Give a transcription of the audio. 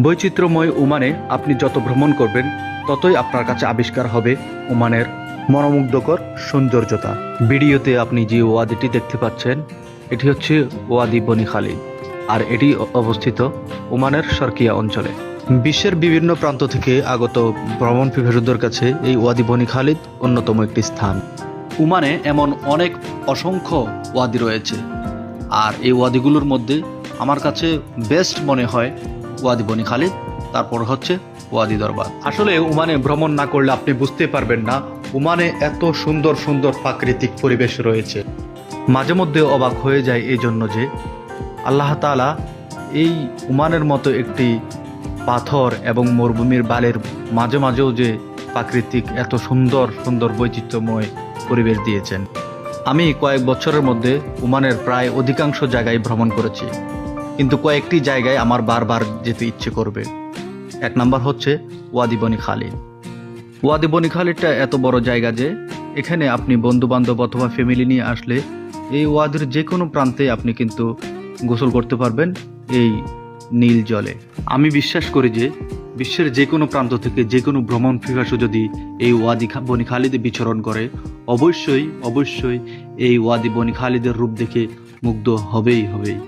বৈচিত্র্যময় ওমানে আপনি যত ভ্রমণ করবেন ততই আপনার কাছে আবিষ্কার হবে ওমানের মনোমুগ্ধকর সৌন্দর্যতা। ভিডিওতে আপনি যে ওয়াদিটি দেখতে পাচ্ছেন এটি হচ্ছে ওয়াদি বনি খালিদ, আর এটি অবস্থিত ওমানের শর্কিয়া অঞ্চলে। বিশ্বের বিভিন্ন প্রান্ত থেকে আগত ভ্রমণ পিপাসুদের কাছে এই ওয়াদি বনি খালিদ অন্যতম একটি স্থান। ওমানে এমন অনেক অসংখ্য ওয়াদি রয়েছে, আর এই ওয়াদিগুলোর মধ্যে আমার কাছে বেস্ট মনে হয় ওয়াদি বনি খালিদ, তারপর হচ্ছে ওয়াদি দরবার। আসলে ওমানে ভ্রমণ না করলে আপনি বুঝতে পারবেন না ওমানে এত সুন্দর সুন্দর প্রাকৃতিক পরিবেশ রয়েছে। মাঝে মধ্যে অবাক হয়ে যায় এই জন্য যে আল্লাহ তাআলা এই ওমানের মতো একটি পাথর এবং মরুভূমির বালের মাঝে মাঝেও যে প্রাকৃতিক এত সুন্দর সুন্দর বৈচিত্র্যময় পরিবেশ দিয়েছেন। আমি কয়েক বছরের মধ্যে ওমানের প্রায় অধিকাংশ জায়গায় ভ্রমণ করেছি, কিন্তু কয়েকটি জায়গায় আমার বারবার যেতে ইচ্ছে করবে। এক নাম্বার হচ্ছে ওয়াদি বনি খালিদ। ওয়াদি বনি খালিদটা এত বড় জায়গা যে এখানে আপনি বন্ধু বান্ধব অথবা ফ্যামিলি নিয়ে আসলে এই ওয়াদির যে কোনো প্রান্তে আপনি কিন্তু গোসল করতে পারবেন এই নীল জলে। আমি বিশ্বাস করি যে বিশ্বের যে কোনো প্রান্ত থেকে যে কোনো ভ্রমণ পিপাসু যদি এই ওয়াদি বনি খালিদে বিচরণ করে অবশ্যই অবশ্যই এই ওয়াদি বনি খালিদের রূপ দেখে মুগ্ধ হবেই হবেই।